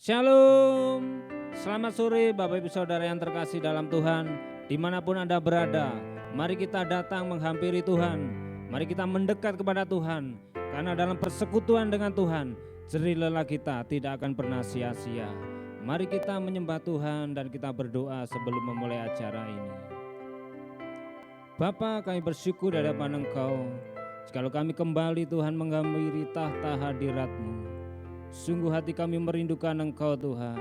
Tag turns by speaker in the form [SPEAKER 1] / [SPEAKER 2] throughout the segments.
[SPEAKER 1] Shalom, selamat sore Bapak Ibu Saudara yang terkasih dalam Tuhan. Dimanapun Anda berada, mari kita datang menghampiri Tuhan. Mari kita mendekat kepada Tuhan, karena dalam persekutuan dengan Tuhan, jerih lelah kita tidak akan pernah sia-sia. Mari kita menyembah Tuhan dan kita berdoa sebelum memulai acara ini. Bapa, kami bersyukur di hadapan Engkau, jikalau kami kembali Tuhan menghampiri tahta hadirat-Mu. Sungguh hati kami merindukan Engkau Tuhan.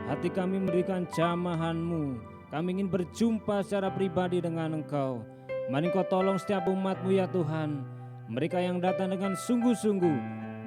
[SPEAKER 1] Hati kami merindukan jamahan-Mu. Kami ingin berjumpa secara pribadi dengan Engkau. Mari Engkau tolong setiap umat-Mu ya Tuhan. Mereka yang datang dengan sungguh-sungguh,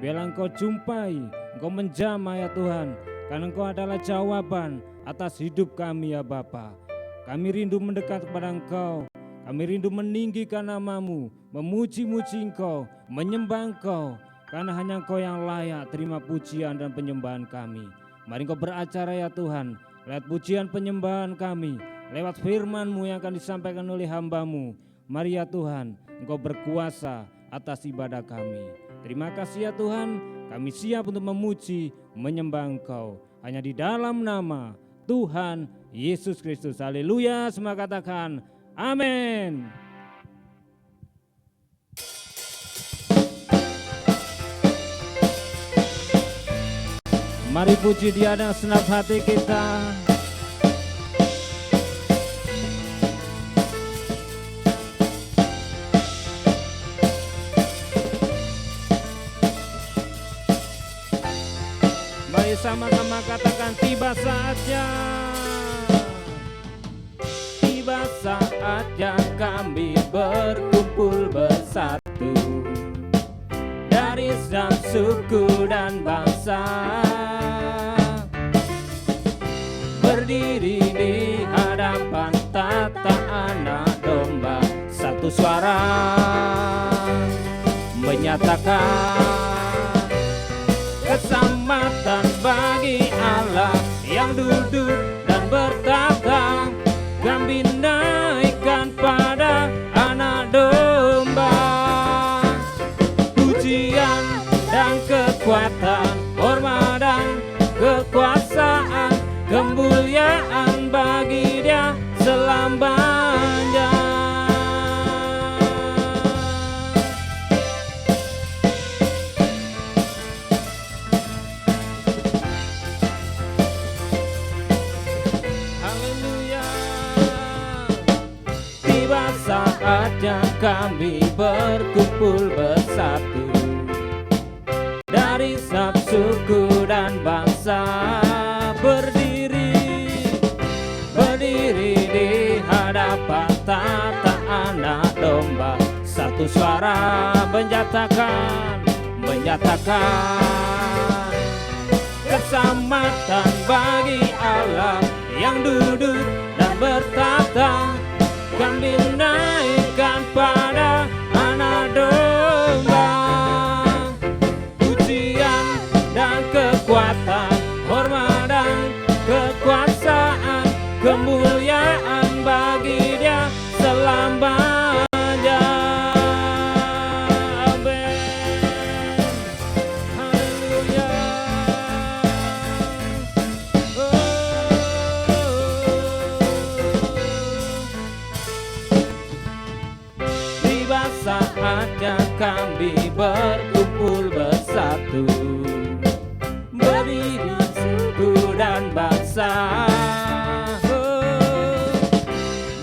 [SPEAKER 1] biarlah Engkau jumpai, Engkau menjamah ya Tuhan. Karena Engkau adalah jawaban atas hidup kami ya Bapa. Kami rindu mendekat kepada Engkau. Kami rindu meninggikan nama-Mu, memuji-muji Engkau, menyembah Engkau. Karena hanya Engkau yang layak terima pujian dan penyembahan kami. Mari Engkau beracara ya Tuhan, lewat pujian penyembahan kami, lewat firman-Mu yang akan disampaikan oleh hamba-Mu. Mari ya Tuhan, Engkau berkuasa atas ibadah kami. Terima kasih ya Tuhan, kami siap untuk memuji, menyembah Engkau. Hanya di dalam nama Tuhan Yesus Kristus. Haleluya, semua katakan amin. Mari puji Dia dengan senap hati kita. Mari sama-sama katakan tiba saatnya. Tiba saatnya kami berkumpul bersatu dari setiap suku dan bangsa, berdiri di hadapan tahta Anak Domba, satu suara menyatakan keselamatan bagi Allah yang duduk dan bertata. Kami naikkan pada Anak Domba, pujian dan kekuatan, hormat dan kekuasaan, kemuliaan bagi Dia selamanya. Haleluya. Tiba saatnya kami berkumpul bersatu dari setiap suku dan bangsa, berdiri di hadapan tahta Anak Domba, satu suara menyatakan keselamatan bagi Allah yang duduk dan bertata. Kami naikkan pada Anak Domba, pujian dan kekuatan, hormat dan kekuasaan, kemuliaan bagi Dia selamanya. Amin. Haleluya. Tiba saatnya kami berkumpul bersatu, berdiri suku dan bangsa,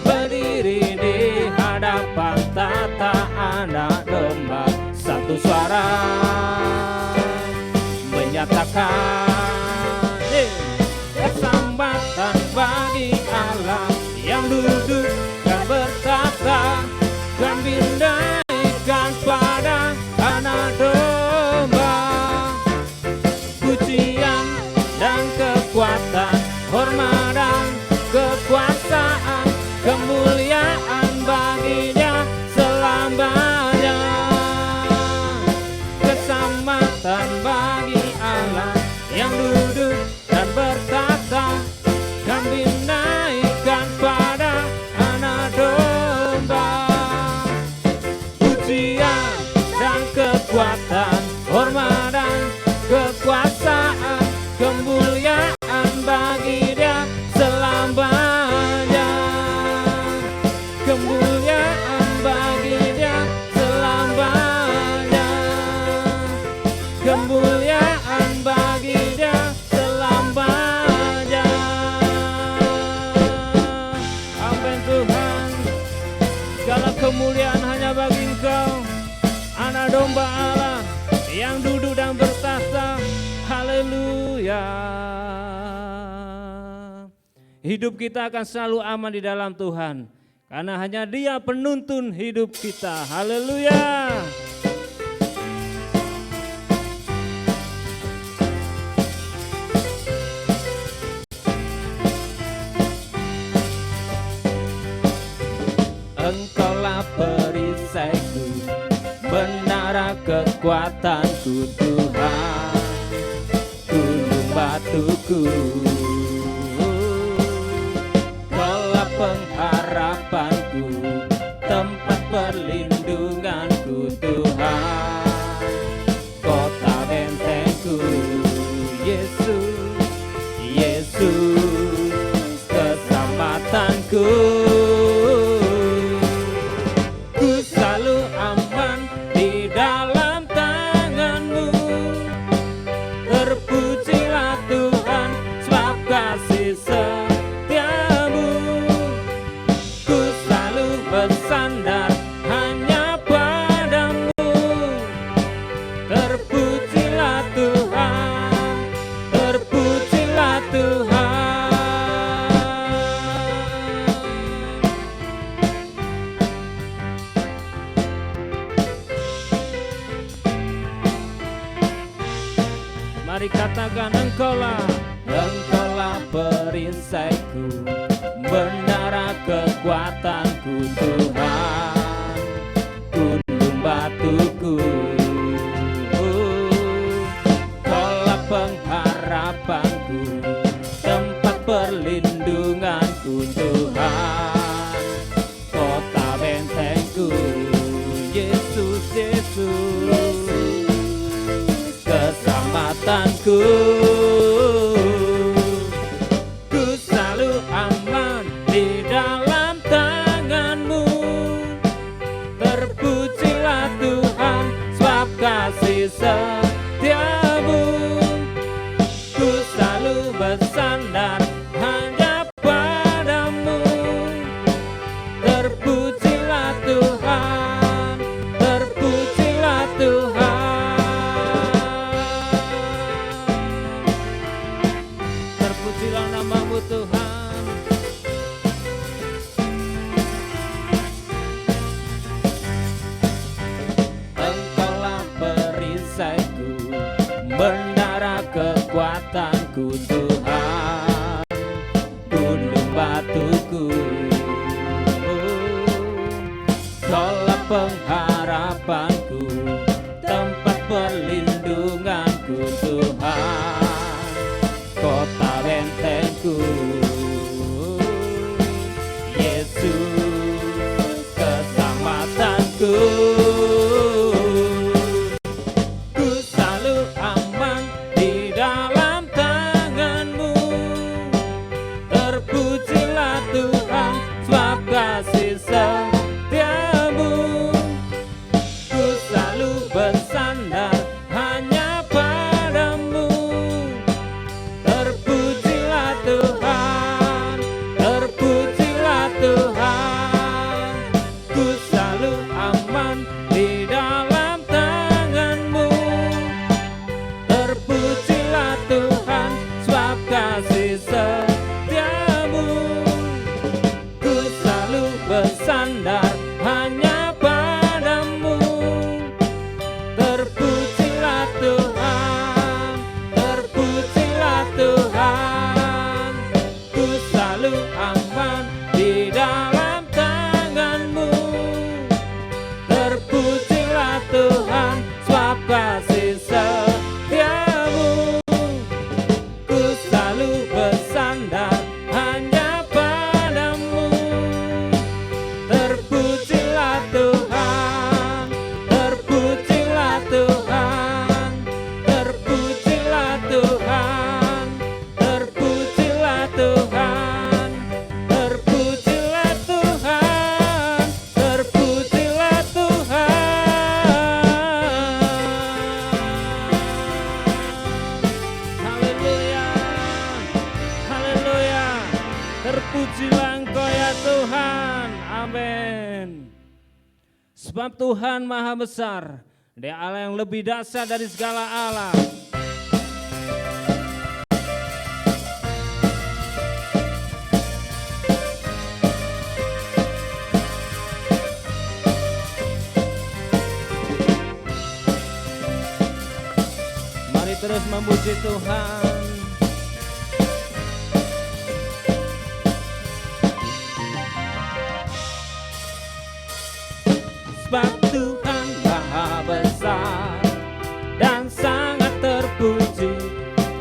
[SPEAKER 1] berdiri di hadapan tahta Anak Domba, satu suara menyatakan keselamatan bagi Allah yang duduk dan bertata. Kami naikkan pada Anak Domba, pujian dan kekuatan, hormat dan kekuasaan, kemuliaan bagi Dia selamanya. Keselamatan bagi Allah yang duduk dan bertata. Kami naikkan pada Anak Domba, pujian dan kekuatan, hormat dan kekuasaan, kemuliaan yang duduk dan bertahta. Haleluya. Hidup kita akan selalu aman di dalam Tuhan, karena hanya Dia penuntun hidup kita. Haleluya. Engkaulah perisaiku, menara kekuatanku Tuhan, gunung batuku. Kaulah pengharapanku, tempat perlindunganku Tuhan, kota bentengku. Yesus, Yesus, keselamatanku. Mari katakan, Engkaulah perisaiku, menara kekuatanku Tuhan, gunung batuku. Kaulah pengharapanku, tempat perlindunganku Tuhan, kota bentengku. Yesus, Yesus, keselamatanku. Ku selalu aman di dalam tangan-Mu. Terpujilah Tuhan, sebab kasih setia-Mu. Ku selalu bersandar hanya pada-Mu. Terpujilah Tuhan, terpujilah Tuhan. Terpujilah nama-Mu Tuhan. Engkaulah perisaiku, menara kekuatanku Tuhan, gunung batuku. Kaulah pengharapanku, tempat perlindunganku Tuhan, kota bentengku. Yesus, keselamatanku. Ku selalu aman di dalam tangan-Mu. Terpujilah Tuhan, sebab kasih setia-Mu. Ku selalu bersandar hanya pada-Mu. Terpujilah Tuhan, terpujilah Tuhan. Ku selalu aman di dalam tangan-Mu. Terpujilah Tuhan, sebab kasih setia-Mu. Ku selalu bersandar hanya pada-Mu. Terpujilah Tuhan, terpujilah Tuhan. Ku selalu aman di dalam tangan-Mu. Terpujilah Tuhan, sebab kasih setia-Mu. Ku selalu bersandar hanya pada-Mu. Terpujilah Tuhan, terpujilah Tuhan, terpujilah Tuhan, terpujilah Tuhan, terpujilah Tuhan, terpujilah Tuhan. Haleluya, haleluya. Terpujilah Engkau ya Tuhan. Amin. Sebab Tuhan maha besar Dia Allah yang lebih dahsyat dari segala Allah. Mari terus memuji Tuhan. Sebab Tuhan Maha besar dan sangat terpuji.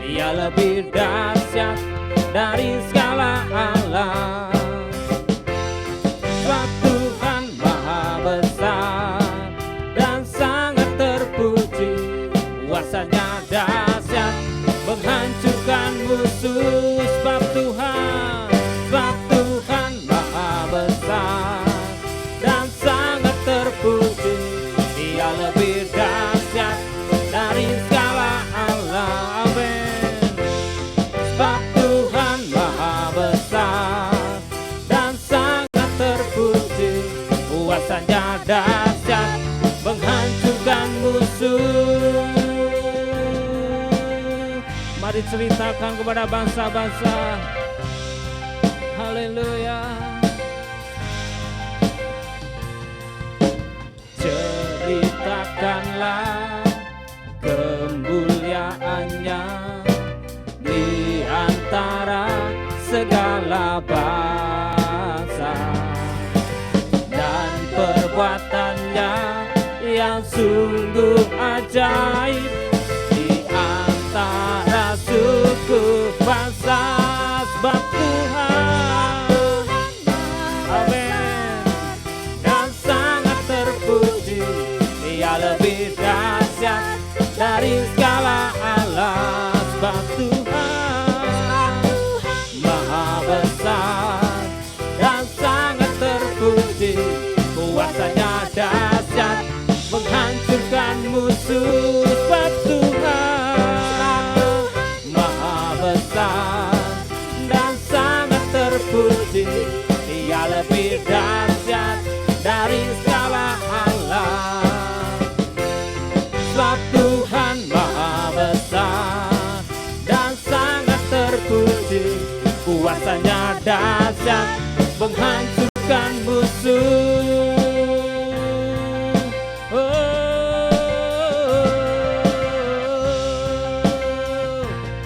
[SPEAKER 1] Dia lebih dahsyat dari segala Allah. Sebab Tuhan Maha besar dan sangat terpuji. Kuasanya dahsyat menghancurkan musuh. Sebab Tuhan Maha besar dan sangat terpuji. Dia lebih dahsyat dari segala Allah. Amin. Sebab Tuhan Maha besar dan sangat terpuji. Kuasanya dahsyat menghancurkan musuh. Mari ceritakan kepada bangsa-bangsa. Haleluya. Ceritakanlah kemuliaannya di antara segala bangsa, dan perbuatannya yang sungguh ajaib di antara suku bangsa. Sebab Tuhan, amin, dan sangat terpuji. Dia lebih dahsyat dari segala Allah. Sebab Tuhan Maha besar dan sangat terpuji. Kuasanya dahsyat menghancurkan musuh. Sebab Tuhan Maha besar dan sangat terpuji. Dia lebih dahsyat dari segala Allah. Sebab Tuhan Maha besar dan sangat terpuji. Kuasanya dahsyat menghancurkan musuh.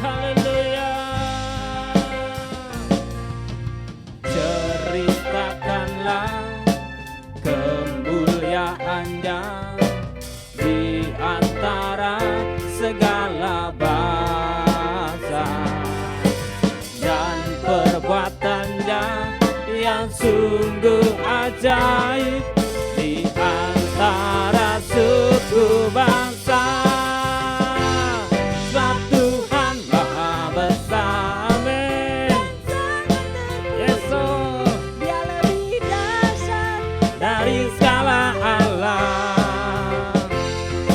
[SPEAKER 1] Haleluya. Ceritakanlah kemuliaannya di antara segala bangsa, dan perbuatannya yang sungguh ajaib di antara suku bangsa. Sebab Tuhan Maha besar, amin. Yesus,
[SPEAKER 2] Dia lebih dahsyat
[SPEAKER 1] dari segala Allah.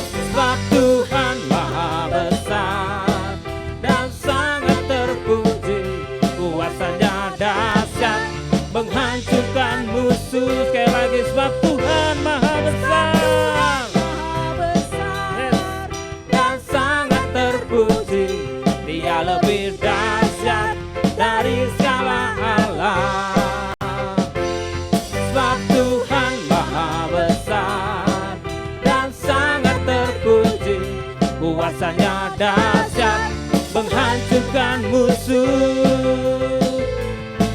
[SPEAKER 1] Sebab Tuhan Maha besar dan sangat terpuji. Kuasanya dahsyat menghancurkan musuh. Sekali lagi, sebab Tuhan Maha besar, yes, dan sangat terpuji. Dia lebih dahsyat dari segala Allah. Sebab Tuhan Maha besar dan sangat terpuji. Kuasanya dahsyat menghancurkan musuh.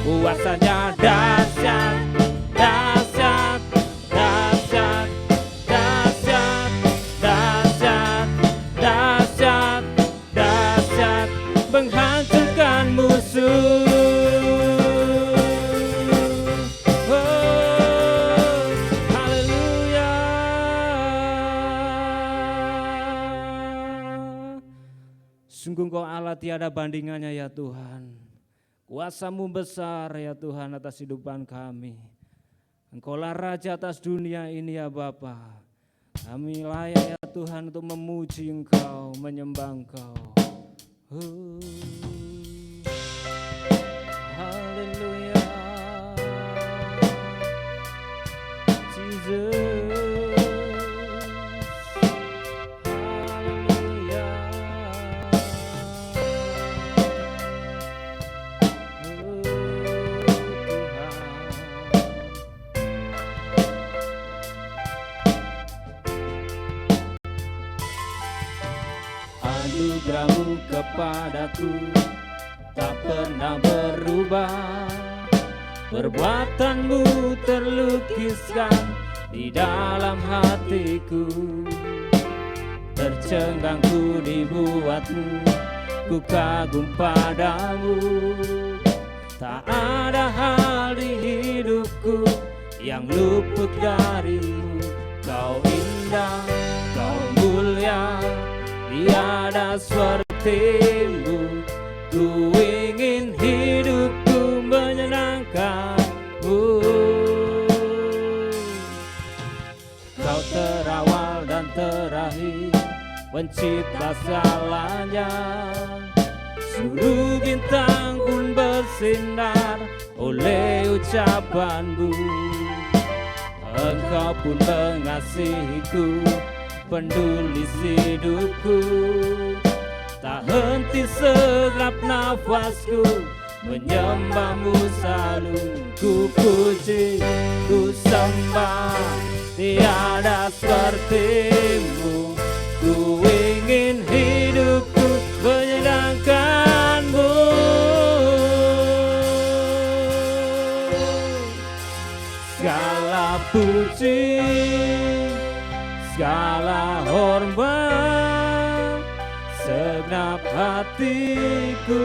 [SPEAKER 1] Kuasanya dahsyat, dahsyat, dahsyat, dahsyat, dahsyat, dahsyat, dahsyat, menghancurkan musuh. Oh, haleluya. Sungguh Engkau Allah tiada bandingannya ya Tuhan. Kuasa-Mu besar ya Tuhan atas hidupan kami. Engkaulah Raja atas dunia ini ya Bapa. Kami layak ya Tuhan untuk memuji Engkau, menyembah Engkau. Haleluya. Jesus. Anugerahmu kepadaku tak pernah berubah. Perbuatanmu terlukiskan di dalam hatiku. Tercengang ku dibuatmu, ku kagum padamu. Tak ada hal di hidupku yang luput darimu. Kau indah, kau mulia, tiada sepertimu. Ku ingin hidupku menyenangkanmu. Kau terawal dan terakhir, pencipta segalanya. Seluruh bintang pun bersinar oleh ucapanmu. Engkau pun mengasihiku, penulis hidupku. Tak henti segenap nafasku, menyembahmu selalu. Ku puji, ku sembah, tiada sepertimu. Ku ingin hidupku menyenangkanmu. Segala puji, segala hormat, segenap hatiku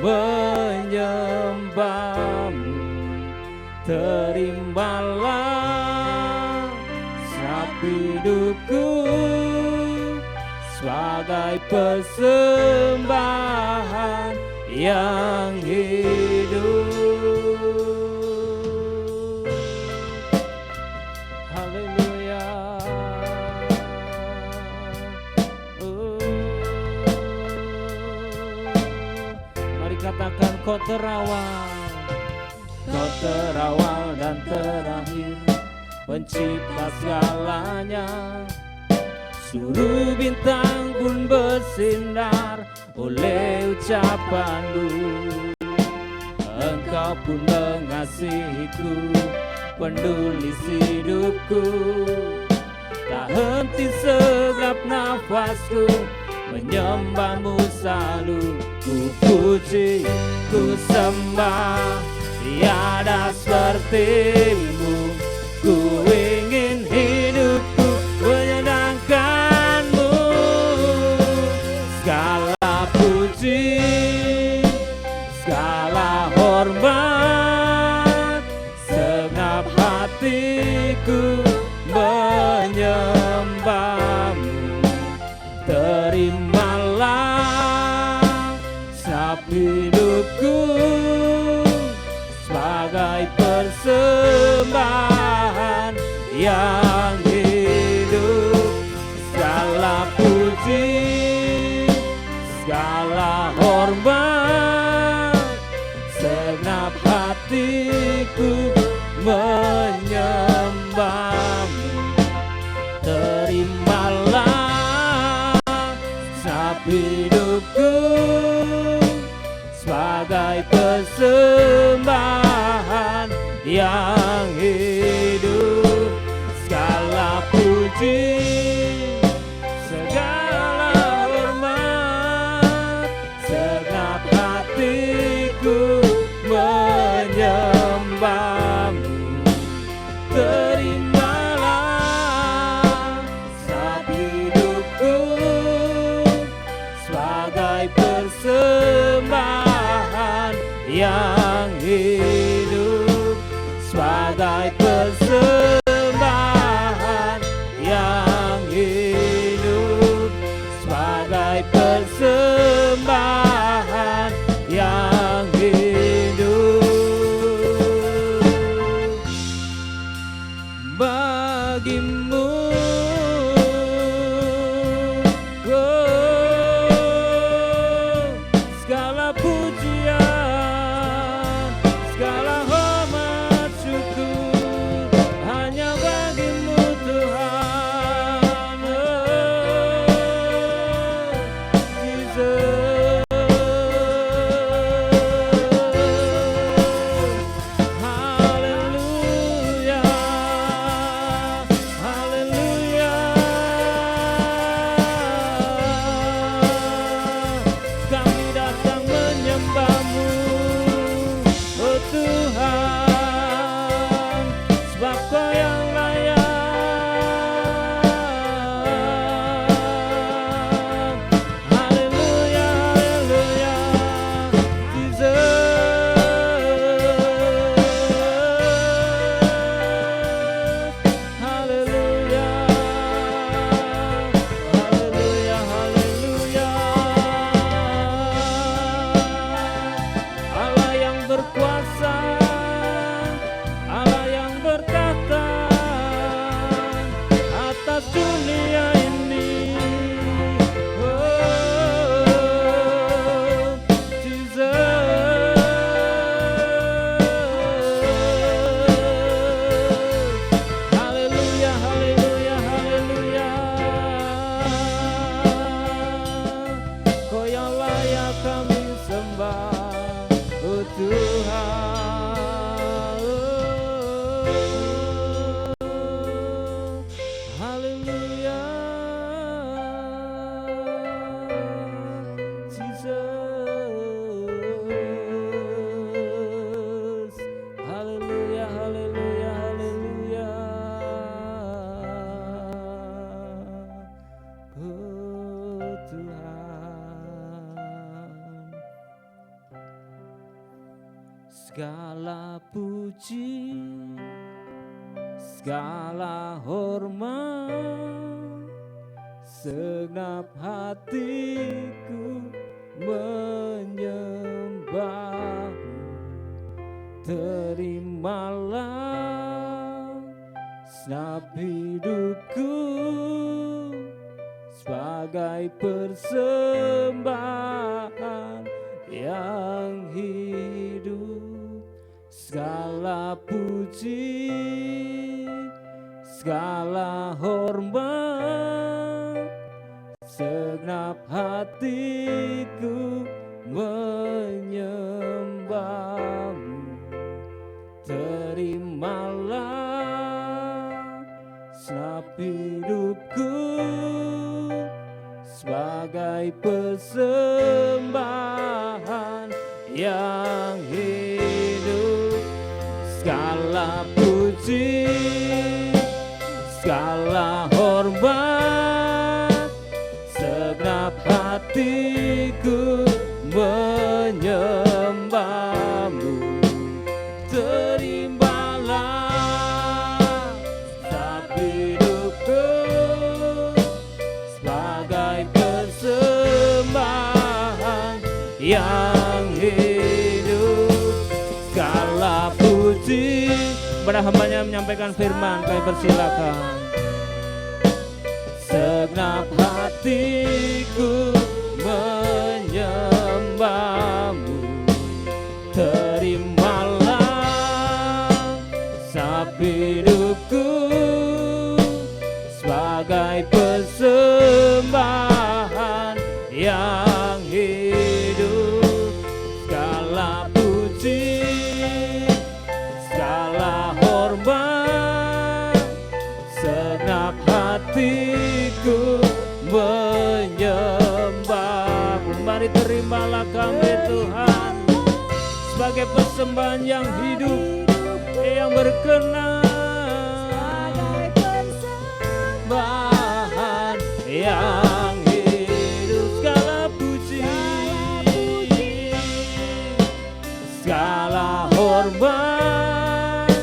[SPEAKER 1] menyembahmu. Terimalah segenap hidupku sebagai persembahan yang hidup. Haleluya. Mari katakan kau terawal dan terakhir, pencipta segalanya. Seluruh bintang pun bersinar oleh ucapanmu. Engkau pun mengasihiku, penulis hidupku. Tak henti segenap nafasku, menyembahmu selalu. Ku puji, ku sembah, tiada sepertimu. Ku ingin hidupku menyenangkanmu. Segala puji, segala hormat, segenap hatiku menyembahmu. Terimalah segenap hidupku sebagai persembahan yang hidup. Segala puji, segala hormat, segenap hatiku menyembahmu. Terimalah segenap hidupku sebagai persembahan yang hidup. Segala puji, segala hormat, segenap hatiku menyembahmu. Terimalah segenap hidupku sebagai persembahan yang hidup. Sebagai persembahan yang hidup. Sebagai persembahan yang hidup. Bagimu segala pujian, segala hormat, syukur hanya bagimu Tuhan. Jesus. Tuhan. Segala puji, segala hormat, segenap hatiku menyembah-Mu. Terimalah segenap hidupku sebagai persembahan yang hidup. Segala puji, segala hormat, segenap hatiku menyembah-Mu. Terimalah segenap hidupku sebagai persembahan yang hidup. Segala puji, segala hormat, segenap hatiku menyembah-Mu. Terimalah segenap hidupku sebagai persembahan yang hidup. Segala puji, kepada hambanya menyampaikan firman, kami persilakan. Segenap hatiku menyembah-Mu. Terimalah segenap hidupku sebagai persembahan yang hidup. Segala puji, segala hormat, segenap hatiku menyembah-Mu. Mari terimalah kami Tuhan sebagai persembahan yang hidup, yang berkenan, persembahan yang hidup. Segala puji, segala hormat,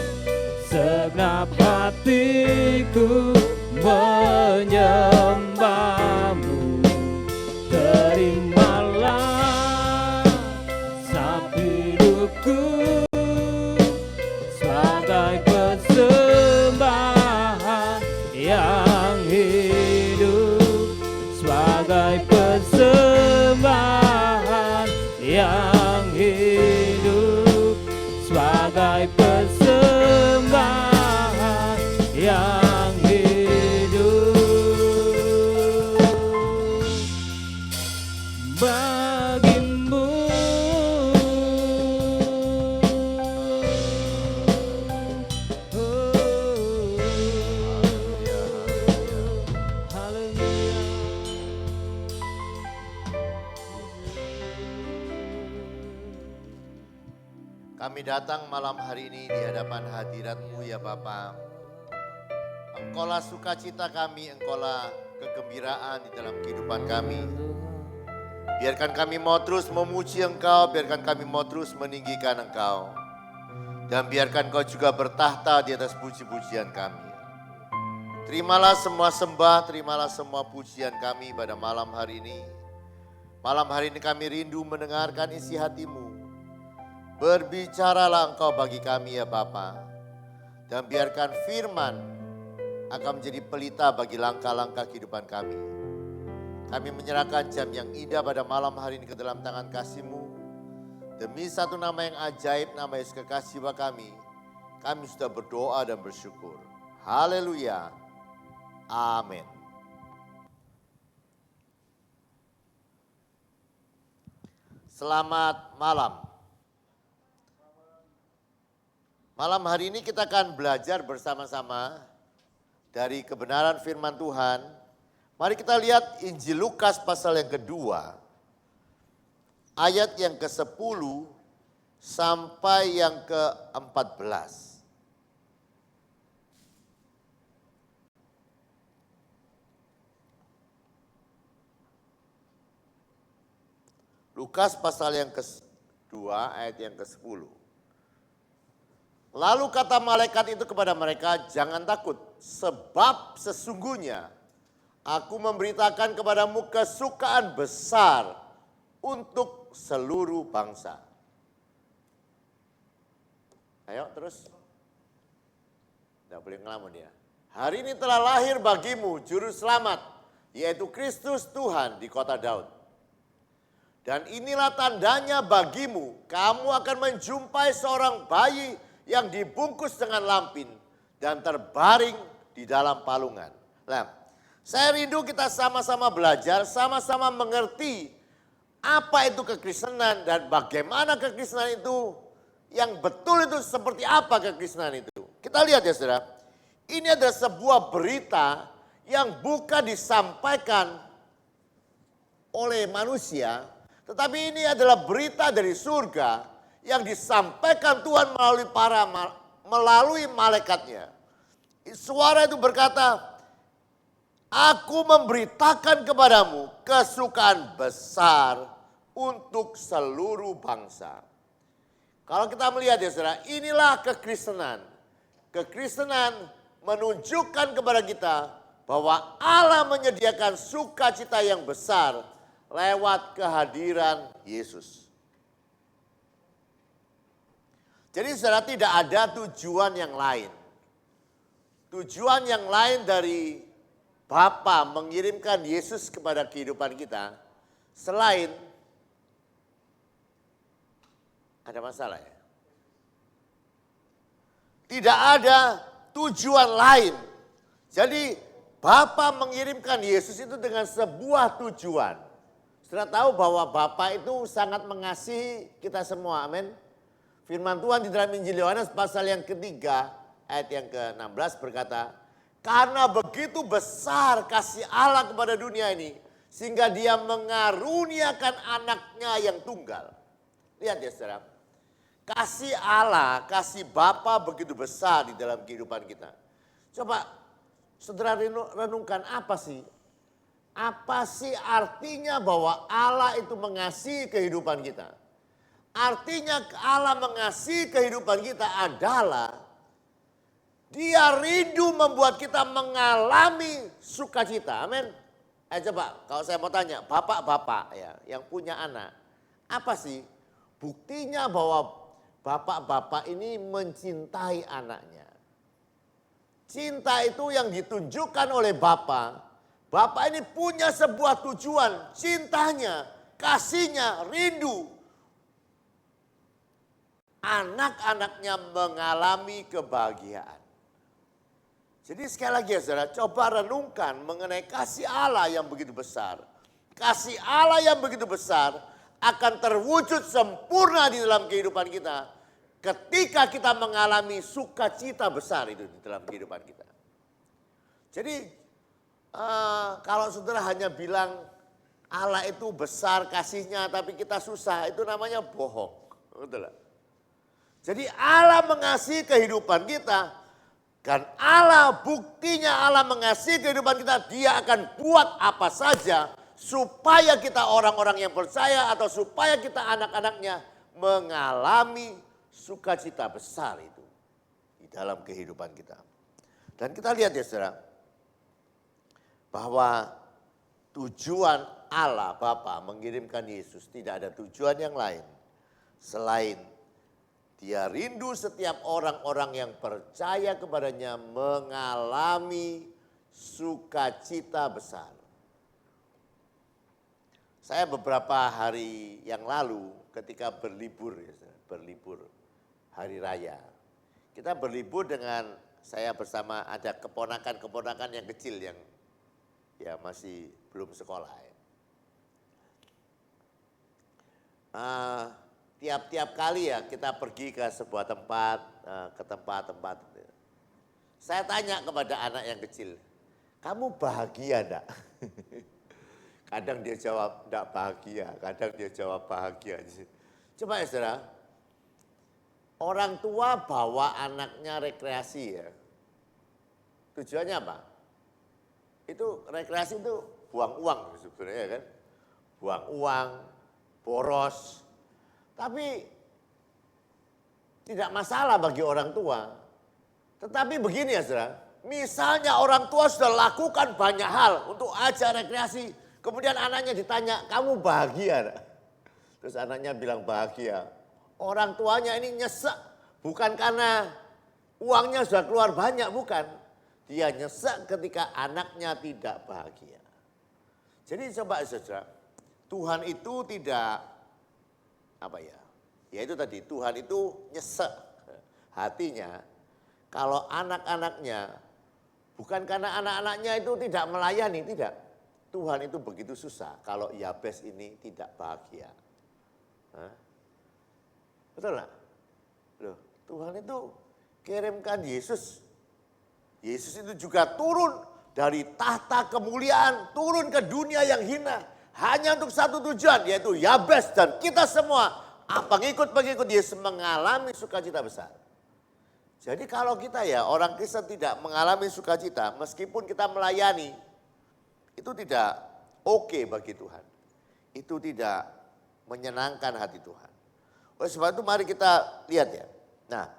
[SPEAKER 1] segenap hatiku menyembah-Mu. Terimalah segenap hidupku sebagai persembahan yang hidup. Sebagai persembahan yang hidup. Sebagai persembahan yang hidup bagimu.
[SPEAKER 3] Kami datang malam hari ini di hadapan hadirat-Mu ya Bapa. Engkaulah sukacita kami, Engkaulah kegembiraan di dalam kehidupan kami. Biarkan kami mau terus memuji Engkau, biarkan kami mau terus meninggikan Engkau. Dan biarkan Engkau juga bertahta di atas puji-pujian kami. Terimalah semua sembah, terimalah semua pujian kami pada malam hari ini. Malam hari ini kami rindu mendengarkan isi hati-Mu. Berbicaralah Engkau bagi kami ya Bapa. Dan biarkan firman akan menjadi pelita bagi langkah-langkah kehidupan kami. Kami menyerahkan jam yang indah pada malam hari ini ke dalam tangan kasih-Mu. Demi satu nama yang ajaib, nama Yesus kekasih kami sudah berdoa dan bersyukur. Haleluya. Amin. Selamat malam. Malam hari ini kita akan belajar bersama-sama dari kebenaran firman Tuhan. Mari kita lihat Injil Lukas pasal yang kedua, ayat yang ke-10 sampai yang ke-14. Lukas pasal yang ke-2 ayat yang ke-10. Lalu kata malaikat itu kepada mereka, jangan takut, sebab sesungguhnya aku memberitakan kepadamu kesukaan besar untuk seluruh bangsa. Ayo terus. Tidak boleh ngelamun ya. Hari ini telah lahir bagimu juru selamat, yaitu Kristus Tuhan di kota Daud. Dan inilah tandanya bagimu, kamu akan menjumpai seorang bayi yang dibungkus dengan lampin dan terbaring di dalam palungan. Nah, saya rindu kita sama-sama belajar, sama-sama mengerti apa itu kekristenan dan bagaimana kekristenan itu yang betul itu seperti apa kekristenan itu. Kita lihat ya saudara, ini adalah sebuah berita yang bukan disampaikan oleh manusia, tetapi ini adalah berita dari surga yang disampaikan Tuhan melalui malaikatnya. Suara itu berkata, aku memberitakan kepadamu kesukaan besar untuk seluruh bangsa. Kalau kita melihat ya saudara, inilah kekristenan. Kekristenan menunjukkan kepada kita bahwa Allah menyediakan sukacita yang besar lewat kehadiran Yesus. Jadi saudara, tidak ada tujuan yang lain. Tujuan yang lain dari Bapa mengirimkan Yesus kepada kehidupan kita selain ada masalah ya. Tidak ada tujuan lain. Jadi Bapa mengirimkan Yesus itu dengan sebuah tujuan. Saudara tahu bahwa Bapa itu sangat mengasihi kita semua, amin. Firman Tuhan di dalam Injil Yohanes pasal yang ketiga ayat yang ke-16 berkata, karena begitu besar kasih Allah kepada dunia ini, sehingga dia mengaruniakan anaknya yang tunggal. Lihat ya saudara, kasih Allah, kasih Bapa begitu besar di dalam kehidupan kita. Coba saudara renungkan apa sih? Apa sih artinya bahwa Allah itu mengasihi kehidupan kita? Artinya Allah mengasihi kehidupan kita adalah Dia rindu membuat kita mengalami sukacita. Amin. Coba kalau saya mau tanya, bapak-bapak ya yang punya anak, apa sih buktinya bahwa bapak-bapak ini mencintai anaknya? Cinta itu yang ditunjukkan oleh bapak. Bapak ini punya sebuah tujuan, cintanya, kasihnya, rindu. Anak-anaknya mengalami kebahagiaan. Jadi sekali lagi ya saudara, coba renungkan mengenai kasih Allah yang begitu besar. Kasih Allah yang begitu besar akan terwujud sempurna di dalam kehidupan kita ketika kita mengalami sukacita besar itu di dalam kehidupan kita. Jadi kalau saudara hanya bilang Allah itu besar kasihnya tapi kita susah, itu namanya bohong. Betul lah. Jadi Allah mengasihi kehidupan kita. Dan Allah, buktinya Allah mengasihi kehidupan kita, Dia akan buat apa saja supaya kita orang-orang yang percaya atau supaya kita anak-anaknya mengalami sukacita besar itu di dalam kehidupan kita. Dan kita lihat ya saudara, bahwa tujuan Allah Bapa mengirimkan Yesus tidak ada tujuan yang lain selain Dia rindu setiap orang-orang yang percaya kepadanya mengalami sukacita besar. Saya beberapa hari yang lalu ketika berlibur hari raya. Kita berlibur dengan saya bersama ada keponakan-keponakan yang kecil yang ya masih belum sekolah. Tiap-tiap kali ya kita pergi ke sebuah tempat, ke tempat-tempat. Saya tanya kepada anak yang kecil, kamu bahagia enggak? Kadang dia jawab enggak bahagia, kadang dia jawab bahagia. Coba ya saudara, orang tua bawa anaknya rekreasi ya. Tujuannya apa? Itu rekreasi itu buang uang sebenarnya kan. Buang uang, boros. Tapi tidak masalah bagi orang tua. Tetapi begini ya saudara, misalnya orang tua sudah lakukan banyak hal untuk ajar rekreasi. Kemudian anaknya ditanya, kamu bahagia? Terus anaknya bilang bahagia. Orang tuanya ini nyesek, bukan karena uangnya sudah keluar banyak, bukan. Dia nyesek ketika anaknya tidak bahagia. Jadi coba saudara, Tuhan itu tidak, ya itu tadi, Tuhan itu nyesek hatinya. Kalau anak-anaknya, bukan karena anak-anaknya itu tidak melayani, tidak. Tuhan itu begitu susah kalau Yabes ini tidak bahagia. Hah? Betul nggak? Loh, Tuhan itu kirimkan Yesus. Yesus itu juga turun dari tahta kemuliaan, turun ke dunia yang hina. Hanya untuk satu tujuan, yaitu Yabes dan kita semua, pengikut-pengikut Yesus mengalami sukacita besar. Jadi kalau kita ya orang Kristen tidak mengalami sukacita, meskipun kita melayani, itu tidak oke bagi Tuhan. Itu tidak menyenangkan hati Tuhan. Oleh sebab itu mari kita lihat ya. Nah,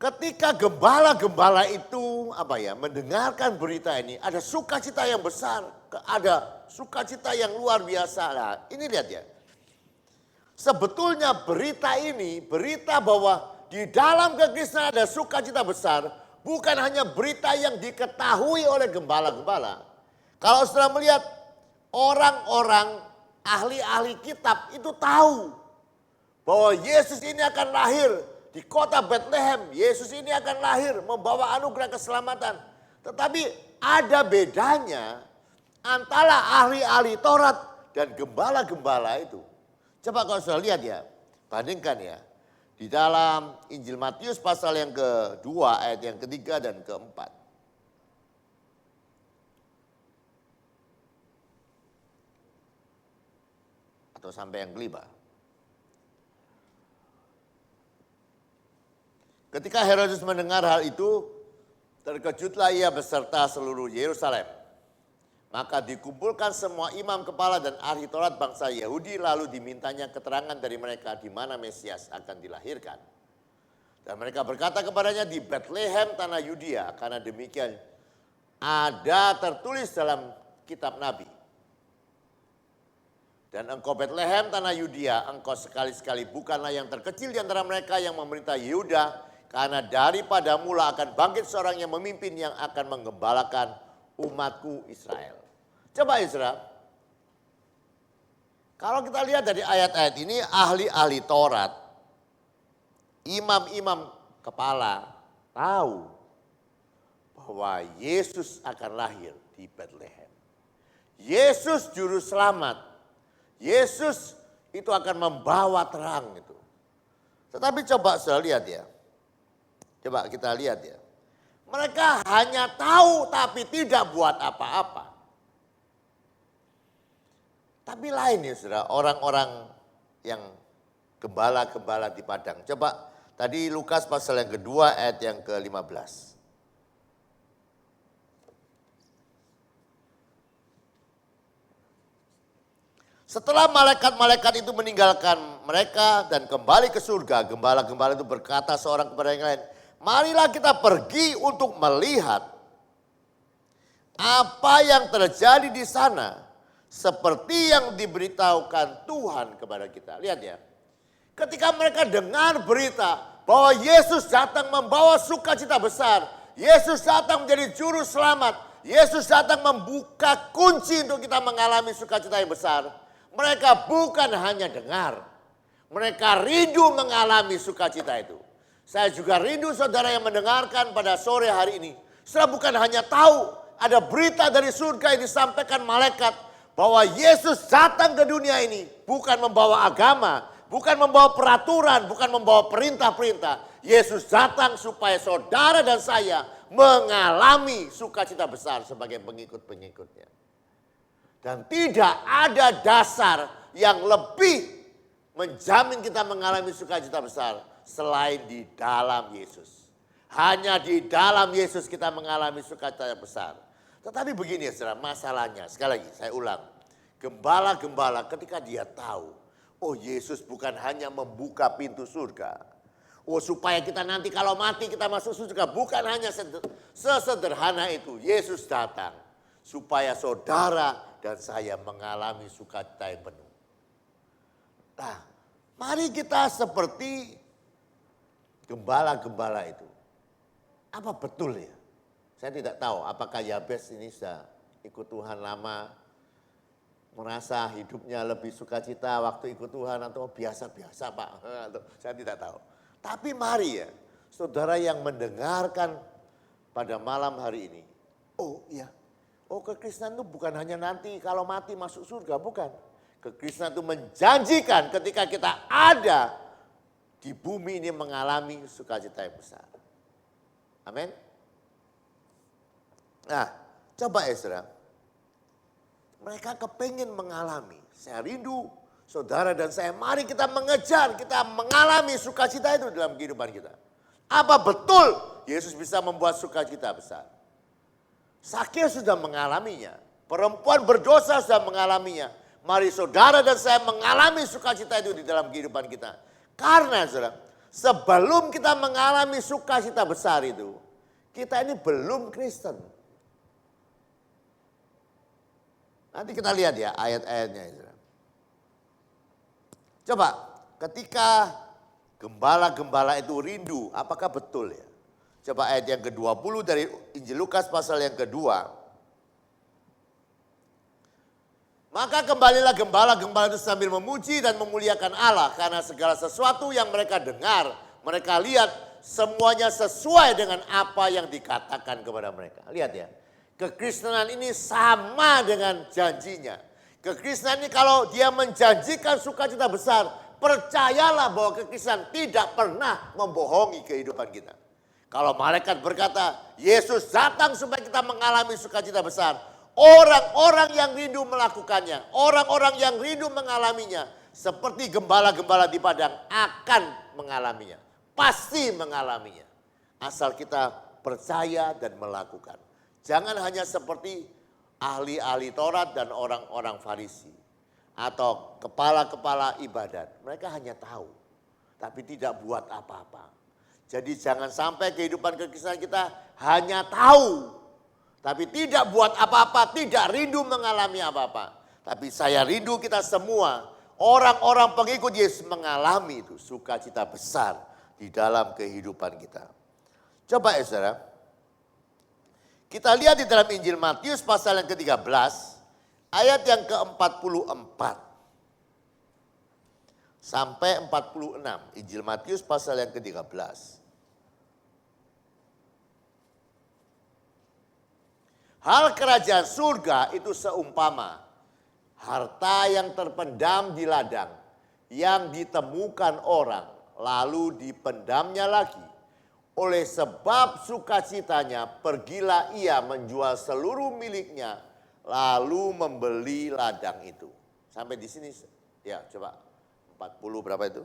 [SPEAKER 3] ketika gembala-gembala itu mendengarkan berita ini, ada sukacita yang besar, ada sukacita yang luar biasa. Nah, ini lihat ya. Sebetulnya berita ini, berita bahwa di dalam kekristenan ada sukacita besar, bukan hanya berita yang diketahui oleh gembala-gembala. Kalau saudara melihat orang-orang ahli-ahli kitab itu tahu bahwa Yesus ini akan lahir di kota Bethlehem. Yesus ini akan lahir membawa anugerah keselamatan. Tetapi ada bedanya antara ahli-ahli Taurat dan gembala-gembala itu. Coba kalau sudah lihat ya, bandingkan ya. Di dalam Injil Matius pasal yang kedua, ayat yang ketiga dan keempat. Atau sampai yang kelima. Ketika Herodes mendengar hal itu, terkejutlah ia beserta seluruh Yerusalem. Maka dikumpulkan semua imam kepala dan ahli Taurat bangsa Yahudi, lalu dimintanya keterangan dari mereka di mana Mesias akan dilahirkan. Dan mereka berkata kepadanya, di Bethlehem tanah Yudea, karena demikian ada tertulis dalam kitab Nabi. Dan engkau Bethlehem tanah Yudea, engkau sekali-sekali bukanlah yang terkecil di antara mereka yang memerintah Yehuda, karena daripada mula akan bangkit seorang yang memimpin yang akan menggembalakan umatku Israel. Coba Israel, kalau kita lihat dari ayat-ayat ini, ahli-ahli Taurat, imam-imam kepala tahu bahwa Yesus akan lahir di Bethlehem. Yesus juru selamat. Yesus itu akan membawa terang itu. Tetapi coba saya lihat ya. Coba kita lihat ya. Mereka hanya tahu tapi tidak buat apa-apa. Tapi lain ya saudara, orang-orang yang gembala-gembala di padang. Coba tadi Lukas pasal yang kedua ayat yang ke-15. Setelah malaikat-malaikat itu meninggalkan mereka dan kembali ke surga, gembala-gembala itu berkata seorang kepada yang lain, marilah kita pergi untuk melihat apa yang terjadi di sana. Seperti yang diberitahukan Tuhan kepada kita. Lihat ya. Ketika mereka dengar berita bahwa Yesus datang membawa sukacita besar. Yesus datang menjadi juru selamat. Yesus datang membuka kunci untuk kita mengalami sukacita yang besar. Mereka bukan hanya dengar. Mereka rindu mengalami sukacita itu. Saya juga rindu saudara yang mendengarkan pada sore hari ini. Saudara bukan hanya tahu ada berita dari surga yang disampaikan malaikat. Bahwa Yesus datang ke dunia ini bukan membawa agama, bukan membawa peraturan, bukan membawa perintah-perintah. Yesus datang supaya saudara dan saya mengalami sukacita besar sebagai pengikut-pengikutnya. Dan tidak ada dasar yang lebih menjamin kita mengalami sukacita besar selain di dalam Yesus. Hanya di dalam Yesus kita mengalami sukacita besar. Tetapi begini ya saudara, masalahnya sekali lagi saya ulang. Gembala-gembala ketika dia tahu, oh Yesus bukan hanya membuka pintu surga. Oh supaya kita nanti kalau mati kita masuk surga. Bukan hanya sesederhana itu. Yesus datang supaya saudara dan saya mengalami sukacita yang penuh. Nah, mari kita seperti gembala-gembala itu. Apa betul ya? Saya tidak tahu apakah Yabes ini sudah ikut Tuhan lama, merasa hidupnya lebih sukacita waktu ikut Tuhan atau biasa-biasa Pak. Saya tidak tahu. Tapi mari ya, saudara yang mendengarkan pada malam hari ini. Oh iya, kekristenan itu bukan hanya nanti kalau mati masuk surga, bukan. Kekristenan itu menjanjikan ketika kita ada di bumi ini mengalami sukacita yang besar. Amin. Nah, coba Ezra. Mereka kepingin mengalami. Saya rindu saudara dan saya. Mari kita mengejar, kita mengalami sukacita itu dalam kehidupan kita. Apa betul Yesus bisa membuat sukacita besar? Sakyus sudah mengalaminya. Perempuan berdosa sudah mengalaminya. Mari saudara dan saya mengalami sukacita itu di dalam kehidupan kita. Karena saudara, sebelum kita mengalami sukacita besar itu, kita ini belum Kristen. Nanti kita lihat ya ayat-ayatnya. Coba ketika gembala-gembala itu rindu, apakah betul ya? Coba ayat yang ke-20 dari Injil Lukas pasal yang kedua. Maka kembalilah gembala-gembala itu sambil memuji dan memuliakan Allah. Karena segala sesuatu yang mereka dengar, mereka lihat semuanya sesuai dengan apa yang dikatakan kepada mereka. Lihat ya. Kekristenan ini sama dengan janjinya. Kekristenan ini kalau dia menjanjikan sukacita besar, percayalah bahwa kekristenan tidak pernah membohongi kehidupan kita. Kalau malaikat berkata, Yesus datang supaya kita mengalami sukacita besar. Orang-orang yang rindu melakukannya, orang-orang yang rindu mengalaminya, seperti gembala-gembala di padang akan mengalaminya. Pasti mengalaminya. Asal kita percaya dan melakukan. Jangan hanya seperti ahli-ahli Taurat dan orang-orang Farisi. Atau kepala-kepala ibadat. Mereka hanya tahu. Tapi tidak buat apa-apa. Jadi jangan sampai kehidupan kekristenan kita hanya tahu. Tapi tidak buat apa-apa. Tidak rindu mengalami apa-apa. Tapi saya rindu kita semua. Orang-orang pengikut Yesus mengalami itu sukacita besar di dalam kehidupan kita. Coba ya saudara. Kita lihat di dalam Injil Matius pasal yang ke-13, ayat yang ke-44 sampai 46. Injil Matius pasal yang ke-13. Hal kerajaan surga itu seumpama harta yang terpendam di ladang yang ditemukan orang lalu dipendamnya lagi. Oleh sebab sukacitanya pergilah ia menjual seluruh miliknya lalu membeli ladang itu. Sampai di sini ya coba 40 berapa itu?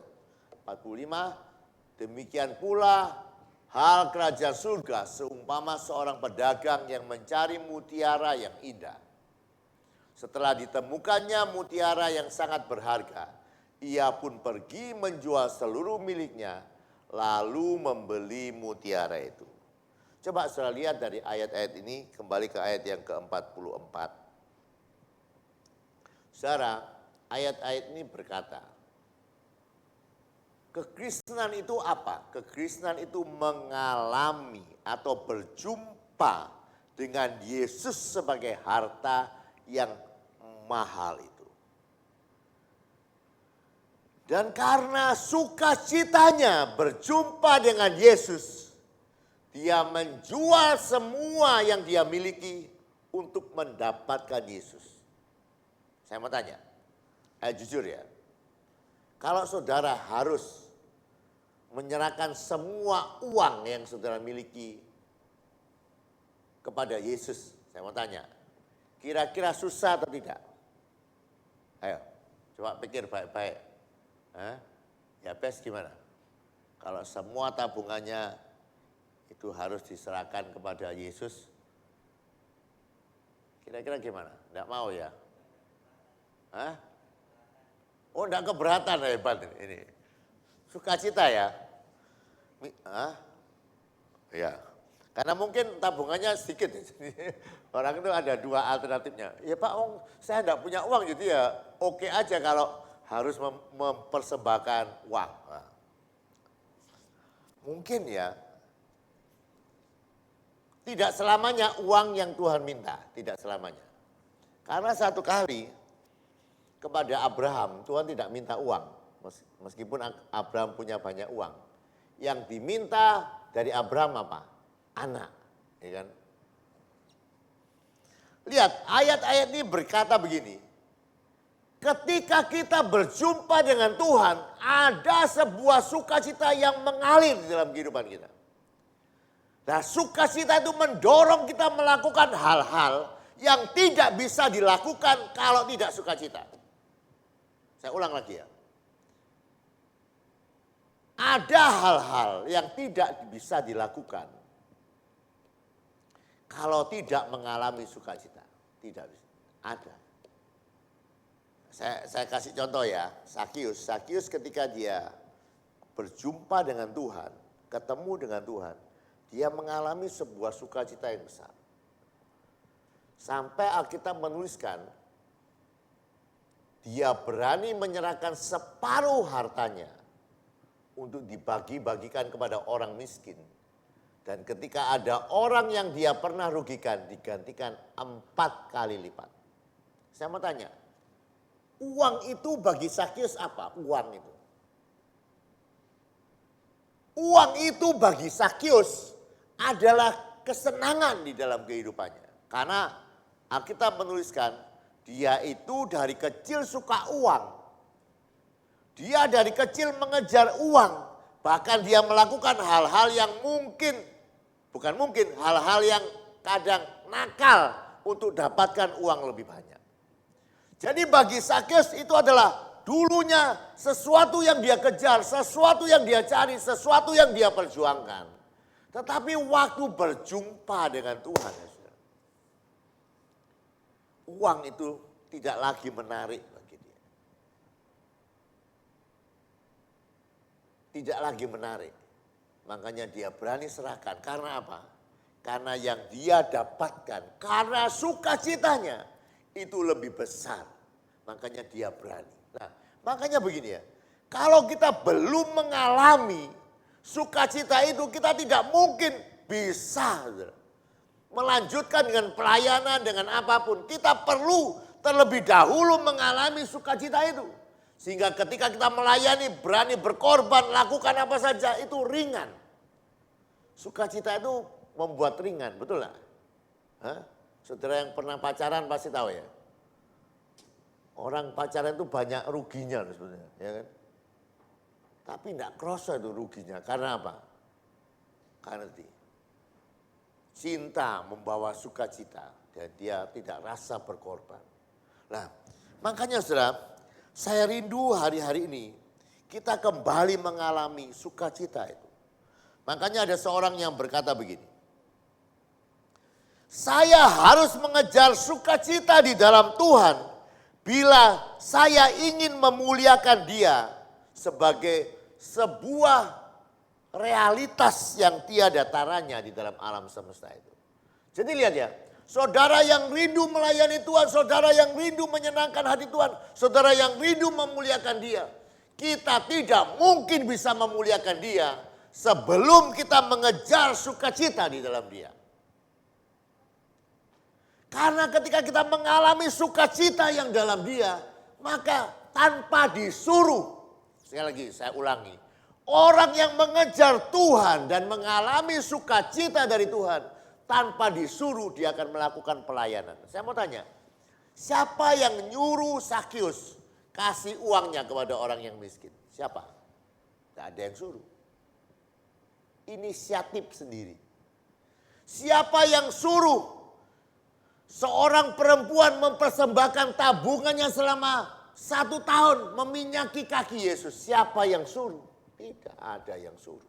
[SPEAKER 3] 45. Demikian pula hal kerajaan surga seumpama seorang pedagang yang mencari mutiara yang indah. Setelah ditemukannya mutiara yang sangat berharga, ia pun pergi menjual seluruh miliknya lalu membeli mutiara itu. Coba saudara lihat dari ayat-ayat ini kembali ke ayat yang ke-44. Saudara, ayat-ayat ini berkata, kekristenan itu apa? Kekristenan itu mengalami atau berjumpa dengan Yesus sebagai harta yang mahal itu. Dan karena sukacitanya berjumpa dengan Yesus, dia menjual semua yang dia miliki untuk mendapatkan Yesus. Saya mau tanya, jujur ya, kalau saudara harus menyerahkan semua uang yang saudara miliki kepada Yesus, saya mau tanya, kira-kira susah atau tidak? Ayo, coba pikir baik-baik. Yabes gimana? Kalau semua tabungannya itu harus diserahkan kepada Yesus, kira-kira gimana? Enggak mau ya? Hah? Oh enggak keberatan, hebat ini. Sukacita ya. Hah? Ya. Karena mungkin tabungannya sedikit. Orang itu ada dua alternatifnya. Ya Pak, saya enggak punya uang, jadi ya oke aja kalau harus mempersembahkan uang. Nah. Mungkin ya, tidak selamanya uang yang Tuhan minta, tidak selamanya. Karena satu kali kepada Abraham, Tuhan tidak minta uang. Meskipun Abraham punya banyak uang. Yang diminta dari Abraham apa? Anak. Ya kan? Lihat, ayat-ayat ini berkata begini. Ketika kita berjumpa dengan Tuhan, ada sebuah sukacita yang mengalir di dalam kehidupan kita. Nah, sukacita itu mendorong kita melakukan hal-hal yang tidak bisa dilakukan kalau tidak sukacita. Saya ulang lagi ya. Ada hal-hal yang tidak bisa dilakukan kalau tidak mengalami sukacita. Tidak bisa. Ada. Saya kasih contoh ya, Sakius ketika dia berjumpa dengan Tuhan, ketemu dengan Tuhan, dia mengalami sebuah sukacita yang besar. Sampai Alkitab menuliskan, dia berani menyerahkan separuh hartanya untuk dibagi-bagikan kepada orang miskin. Dan ketika ada orang yang dia pernah rugikan, digantikan 4 kali lipat. Saya mau tanya, uang itu bagi Sakius apa? Uang itu. Uang itu bagi Sakius adalah kesenangan di dalam kehidupannya. Karena Alkitab menuliskan dia itu dari kecil suka uang. Dia dari kecil mengejar uang. Bahkan dia melakukan hal-hal yang hal-hal yang kadang nakal untuk dapatkan uang lebih banyak. Jadi bagi Sakius itu adalah dulunya sesuatu yang dia kejar, sesuatu yang dia cari, sesuatu yang dia perjuangkan. Tetapi waktu berjumpa dengan Tuhan, uang itu tidak lagi menarik bagi dia. Tidak lagi menarik. Makanya dia berani serahkan. Karena apa? Karena yang dia dapatkan, karena sukacitanya itu lebih besar. Makanya dia berani. Nah, makanya begini ya. Kalau kita belum mengalami sukacita itu, kita tidak mungkin bisa melanjutkan dengan pelayanan, dengan apapun. Kita perlu terlebih dahulu mengalami sukacita itu. Sehingga ketika kita melayani, berani berkorban, lakukan apa saja, itu ringan. Sukacita itu membuat ringan, betul gak? Saudara yang pernah pacaran pasti tahu ya. Orang pacaran itu banyak ruginya sebenarnya, ya kan? Tapi tidak kerasa itu ruginya, karena apa? Karena cinta membawa sukacita dan dia tidak rasa berkorban. Nah, makanya saudara, saya rindu hari-hari ini kita kembali mengalami sukacita itu. Makanya ada seorang yang berkata begini, saya harus mengejar sukacita di dalam Tuhan bila saya ingin memuliakan Dia sebagai sebuah realitas yang tiada taranya di dalam alam semesta itu. Jadi lihat ya, saudara yang rindu melayani Tuhan, saudara yang rindu menyenangkan hati Tuhan, saudara yang rindu memuliakan Dia. Kita tidak mungkin bisa memuliakan Dia sebelum kita mengejar sukacita di dalam Dia. Karena ketika kita mengalami sukacita yang dalam Dia, maka tanpa disuruh, sekali lagi saya ulangi, orang yang mengejar Tuhan dan mengalami sukacita dari Tuhan, tanpa disuruh dia akan melakukan pelayanan. Saya mau tanya, siapa yang nyuruh Sakius kasih uangnya kepada orang yang miskin? Siapa? Tidak ada yang suruh. Inisiatif sendiri. Siapa yang suruh seorang perempuan mempersembahkan tabungannya selama 1 tahun meminyaki kaki Yesus? Siapa yang suruh? Tidak ada yang suruh.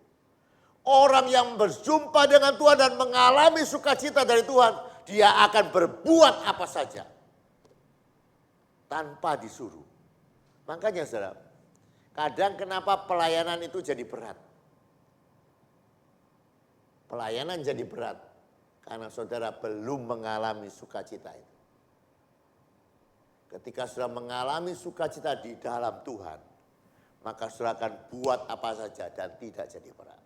[SPEAKER 3] Orang yang berjumpa dengan Tuhan dan mengalami sukacita dari Tuhan, dia akan berbuat apa saja. tanpa disuruh. Makanya saudara, kadang kenapa pelayanan itu jadi berat? Pelayanan jadi berat karena saudara belum mengalami sukacita itu. Ketika saudara mengalami sukacita di dalam Tuhan, maka saudara akan buat apa saja dan tidak jadi berat.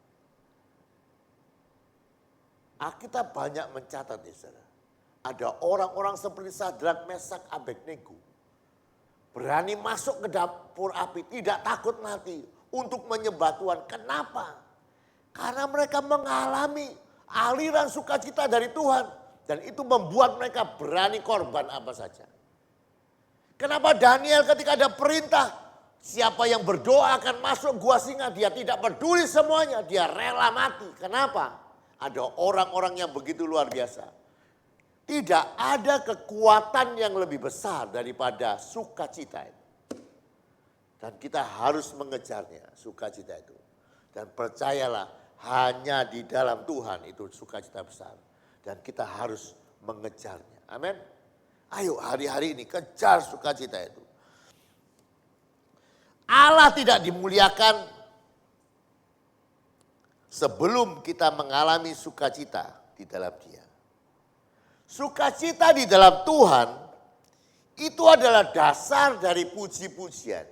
[SPEAKER 3] Alkitab banyak mencatat ya saudara. Ada orang-orang seperti Sadrak, Mesak, Abednego. Berani masuk ke dapur api, tidak takut mati untuk menyembah Tuhan. Kenapa? Karena mereka mengalami aliran sukacita dari Tuhan. Dan itu membuat mereka berani korban apa saja. Kenapa Daniel ketika ada perintah, siapa yang berdoa akan masuk gua singa, dia tidak peduli semuanya, dia rela mati. Kenapa? Ada orang-orang yang begitu luar biasa. Tidak ada kekuatan yang lebih besar daripada sukacita itu. Dan kita harus mengejarnya, sukacita itu. Dan percayalah, hanya di dalam Tuhan itu sukacita besar. Dan kita harus mengejarnya. Amin. Ayo hari-hari ini kejar sukacita itu. Allah tidak dimuliakan sebelum kita mengalami sukacita di dalam Dia. Sukacita di dalam Tuhan itu adalah dasar dari puji-pujian.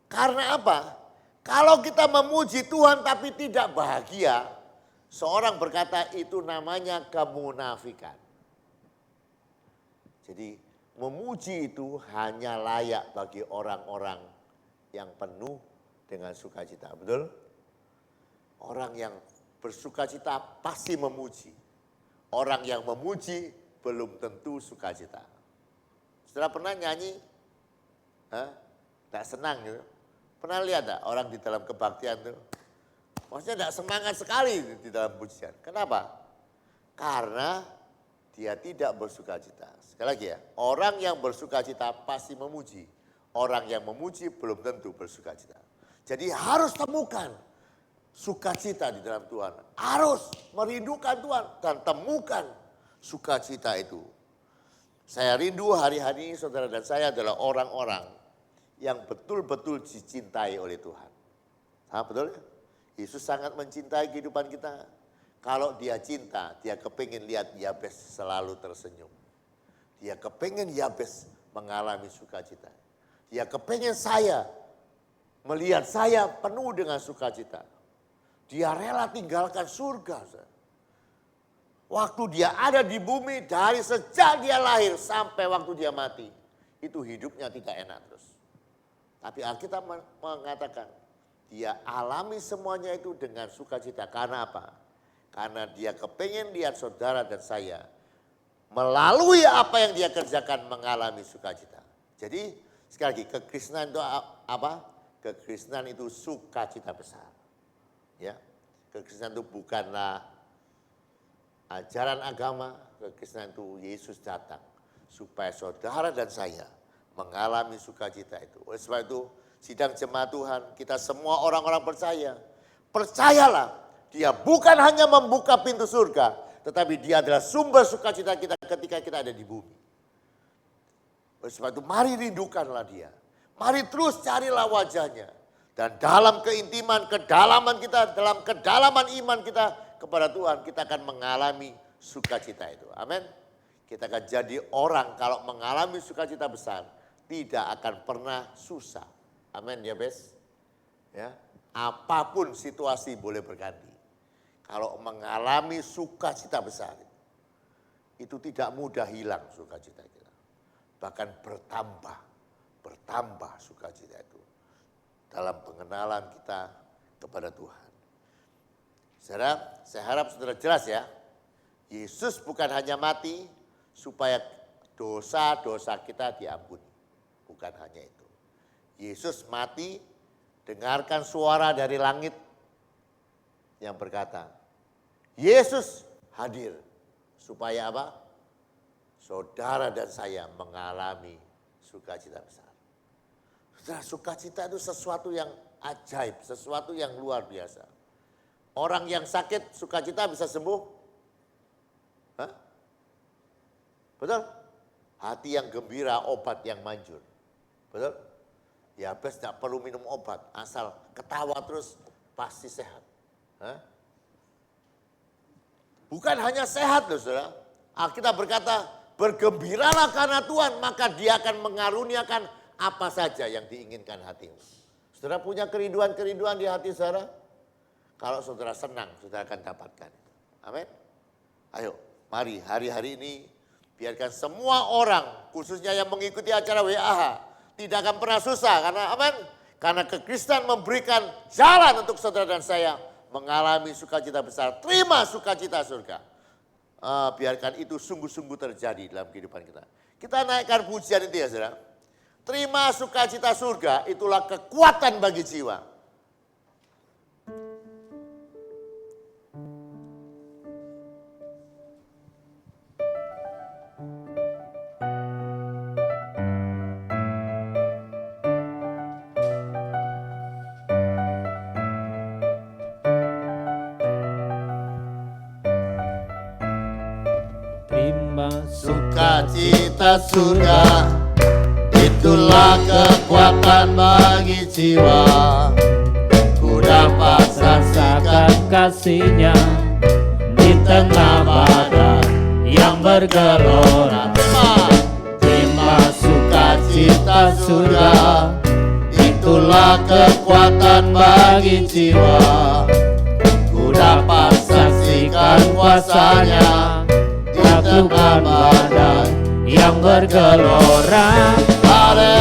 [SPEAKER 3] Karena apa? Kalau kita memuji Tuhan tapi tidak bahagia, seorang berkata itu namanya kemunafikan. Jadi memuji itu hanya layak bagi orang-orang yang penuh dengan sukacita. Betul? Orang yang bersukacita pasti memuji. Orang yang memuji belum tentu sukacita. Setelah pernah nyanyi, tak senang gitu. Pernah lihat tak orang di dalam kebaktian itu? Maksudnya tidak semangat sekali di dalam pujian. Kenapa? Karena dia tidak bersukacita. Sekali lagi ya, orang yang bersukacita pasti memuji. Orang yang memuji belum tentu bersukacita. Jadi harus temukan sukacita di dalam Tuhan. Harus merindukan Tuhan dan temukan sukacita itu. Saya rindu hari-hari ini saudara dan saya adalah orang-orang yang betul-betul dicintai oleh Tuhan. Betul ya? Yesus sangat mencintai kehidupan kita. Kalau dia cinta, dia kepingin lihat Yabes selalu tersenyum. Dia kepingin Yabes mengalami sukacita. Dia kepingin saya melihat saya penuh dengan sukacita. Dia rela tinggalkan surga. Waktu dia ada di bumi, dari sejak dia lahir sampai waktu dia mati, itu hidupnya tidak enak terus. Tapi Alkitab mengatakan, dia alami semuanya itu dengan sukacita. Karena apa? Karena dia kepingin lihat saudara dan saya melalui apa yang dia kerjakan mengalami sukacita. Jadi sekali lagi, kekristenan itu apa? Kekristenan itu sukacita besar. Ya, kekristenan itu bukanlah ajaran agama, kekristenan itu Yesus datang supaya saudara dan saya mengalami sukacita itu. Oleh sebab itu, sidang jemaat Tuhan, kita semua orang-orang percaya, percayalah, dia bukan hanya membuka pintu surga, tetapi dia adalah sumber sukacita kita ketika kita ada di bumi. Oleh sebab itu, mari rindukanlah dia. Mari terus carilah wajahnya. Dan dalam keintiman, kedalaman kita, dalam kedalaman iman kita kepada Tuhan, kita akan mengalami sukacita itu. Amin. Kita akan jadi orang kalau mengalami sukacita besar, tidak akan pernah susah. Amin ya Bes. Ya, apapun situasi boleh berganti. Kalau mengalami sukacita besar, itu tidak mudah hilang sukacita kita. Bahkan bertambah sukacita itu. Dalam pengenalan kita kepada Tuhan. Saudara, saya harap saudara jelas ya. Yesus bukan hanya mati supaya dosa-dosa kita diampuni. Bukan hanya itu. Yesus mati, dengarkan suara dari langit yang berkata, Yesus hadir supaya apa? Saudara dan saya mengalami sukacita besar. Sukacita itu sesuatu yang ajaib, sesuatu yang luar biasa. Orang yang sakit sukacita bisa sembuh? Hah? Betul? Hati yang gembira, obat yang manjur. Betul? Yabes tidak perlu minum obat, asal ketawa terus pasti sehat. Hah? Bukan hanya sehat loh saudara. Alkitab berkata, bergembiralah karena Tuhan, maka dia akan mengaruniakan apa saja yang diinginkan hatimu. Saudara punya kerinduan-kerinduan di hati saudara? Kalau saudara senang, saudara akan dapatkan. Amin. Ayo, mari hari-hari ini biarkan semua orang, khususnya yang mengikuti acara WAH, tidak akan pernah susah. Karena amin. Karena kekristenan memberikan jalan untuk saudara dan saya mengalami sukacita besar. Terima sukacita surga. Biarkan itu sungguh-sungguh terjadi dalam kehidupan kita. Kita naikkan pujian itu ya saudara. Terima sukacita surga, itulah kekuatan bagi jiwa.
[SPEAKER 1] Terima
[SPEAKER 3] Sukacita surga, itulah kekuatan bagi jiwa. Ku dapat saksikan
[SPEAKER 1] kasih-Nya di tengah badan yang bergelora.
[SPEAKER 3] Terima sukacita surga, itulah kekuatan bagi jiwa. Ku dapat saksikan kuasa-Nya di tengah badan
[SPEAKER 1] yang bergelora.
[SPEAKER 3] Haleluya,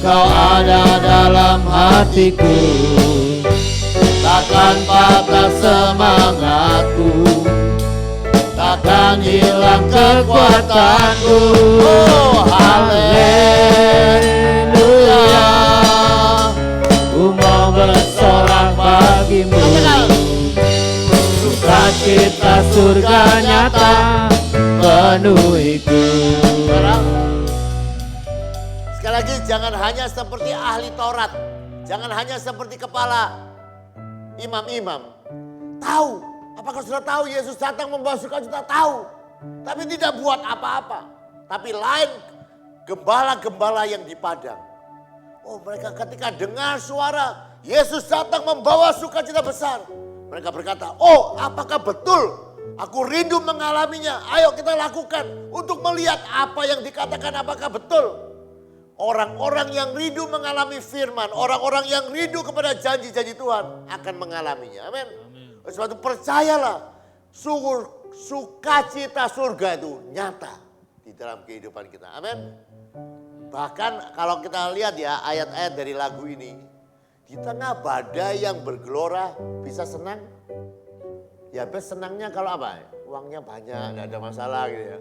[SPEAKER 3] Kau ada dalam hatiku, takkan patah semangatku, takkan hilang kekuatanku. Oh, haleluya,
[SPEAKER 1] Ku mau bersorak bagimu, sukacita surga nyata penuhiku.
[SPEAKER 3] Sekali lagi, jangan hanya seperti ahli Taurat, jangan hanya seperti kepala imam-imam. Tahu, apakah sudah tahu Yesus datang membawa sukacita? Tahu, tapi tidak buat apa-apa. Tapi lain gembala-gembala yang di padang. Oh, mereka ketika dengar suara Yesus datang membawa sukacita besar, mereka berkata, oh apakah betul aku rindu mengalaminya? Ayo kita lakukan untuk melihat apa yang dikatakan apakah betul. Orang-orang yang rindu mengalami firman, orang-orang yang rindu kepada janji-janji Tuhan akan mengalaminya. Amin. Sebab itu percayalah, sukacita surga itu nyata di dalam kehidupan kita. Amin. Bahkan kalau kita lihat ya ayat-ayat dari lagu ini, di tengah badai yang bergelora bisa senang. Ya senangnya kalau apa? Uangnya banyak, tidak ada masalah gitu ya.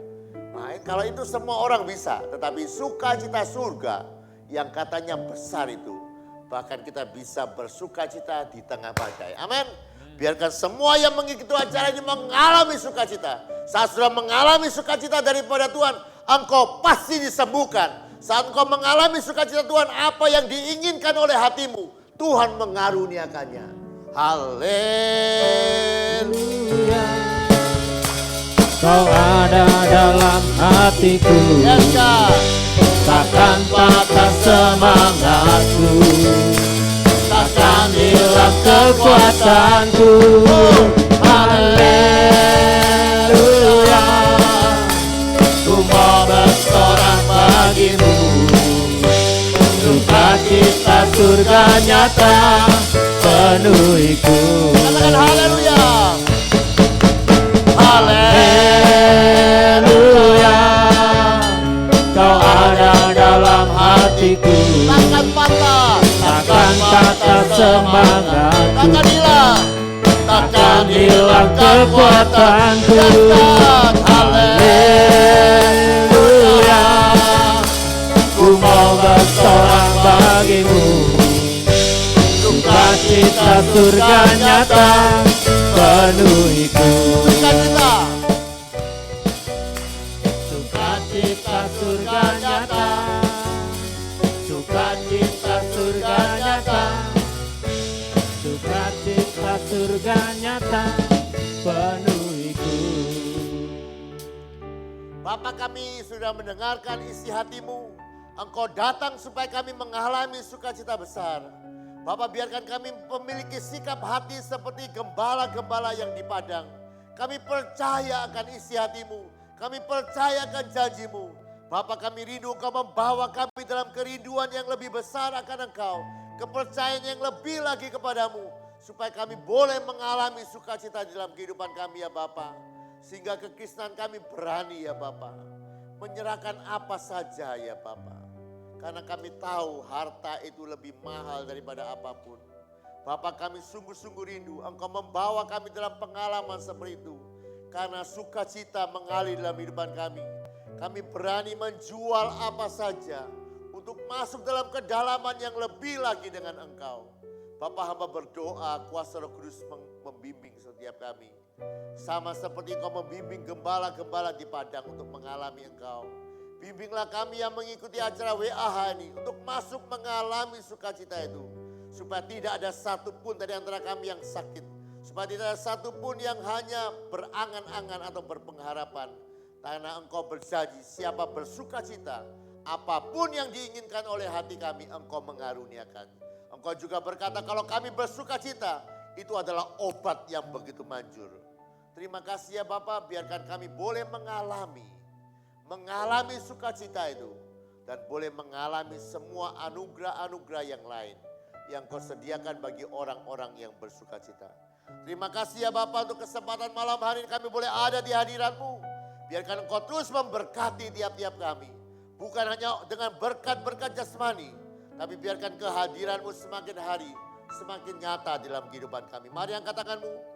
[SPEAKER 3] Nah, kalau itu semua orang bisa, tetapi sukacita surga yang katanya besar itu, bahkan kita bisa bersukacita di tengah badai. Amin. Biarkan semua yang mengikuti acara ini mengalami sukacita. Saat sudah mengalami sukacita daripada Tuhan, engkau pasti disembuhkan. Saat engkau mengalami sukacita Tuhan, apa yang diinginkan oleh hatimu, Tuhan mengaruniakannya. Haleluya.
[SPEAKER 1] Kau ada dalam hatiku,
[SPEAKER 3] takkan patah semangatku, takkan hilang kekuatanku. Haleluya, ku mau bersorak bagimu, sukacita surga nyata penuhiku. Katakan haleluya. Haleluya, Kau ada dalam hatiku, takkan patah semangatku, takkan hilang kekuatanku. Haleluya, ku mau bersorak bagimu, sukacita surga nyata penuhiku. Sukacita surga nyata, sukacita surga nyata,
[SPEAKER 1] sukacita surga nyata penuhiku.
[SPEAKER 3] Bapa, kami sudah mendengarkan isi hati-Mu. Engkau datang supaya kami mengalami sukacita besar. Bapa, biarkan kami memiliki sikap hati seperti gembala-gembala yang di padang. Kami percaya akan isi hati-Mu. Kami percaya akan janji-Mu. Bapa, kami rindu Engkau membawa kami dalam kerinduan yang lebih besar akan Engkau. Kepercayaan yang lebih lagi kepadamu. Supaya kami boleh mengalami sukacita di dalam kehidupan kami ya Bapa. Sehingga kekristenan kami berani ya Bapa. Menyerahkan apa saja ya Bapa. Karena kami tahu harta itu lebih mahal daripada apapun. Bapa, kami sungguh-sungguh rindu Engkau membawa kami dalam pengalaman seperti itu. Karena sukacita mengalir dalam kehidupan kami. Kami berani menjual apa saja untuk masuk dalam kedalaman yang lebih lagi dengan Engkau. Bapa, hamba berdoa kuasa Roh Kudus membimbing setiap kami. Sama seperti Engkau membimbing gembala-gembala di padang untuk mengalami Engkau. Bimbinglah kami yang mengikuti acara WAH ini untuk masuk mengalami sukacita itu. Supaya tidak ada satupun dari antara kami yang sakit. Supaya tidak ada satupun yang hanya berangan-angan atau berpengharapan. Karena Engkau berjanji siapa bersukacita, apapun yang diinginkan oleh hati kami Engkau mengaruniakan. Engkau juga berkata kalau kami bersukacita, itu adalah obat yang begitu manjur. Terima kasih ya Bapak, biarkan kami boleh mengalami sukacita itu. Dan boleh mengalami semua anugerah-anugerah yang lain. Yang Kau sediakan bagi orang-orang yang bersukacita. Terima kasih ya Bapak untuk kesempatan malam hari ini kami boleh ada di hadirat-Mu. Biarkan Engkau terus memberkati tiap-tiap kami. Bukan hanya dengan berkat-berkat jasmani. Tapi biarkan kehadiran-Mu semakin hari semakin nyata dalam kehidupan kami. Mari yang katakan-Mu.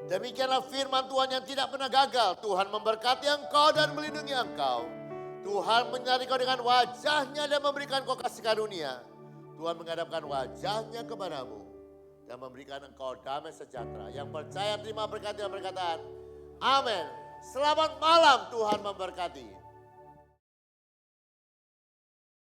[SPEAKER 3] Demikianlah firman Tuhan yang tidak pernah gagal. Tuhan memberkati engkau dan melindungi engkau. Tuhan menyari kau dengan wajahnya dan memberikan kau kasih karunia. Tuhan menghadapkan wajahnya kepadamu dan memberikan engkau damai sejahtera. Yang percaya terima berkat dan perkataan. Amin. Selamat malam, Tuhan memberkati.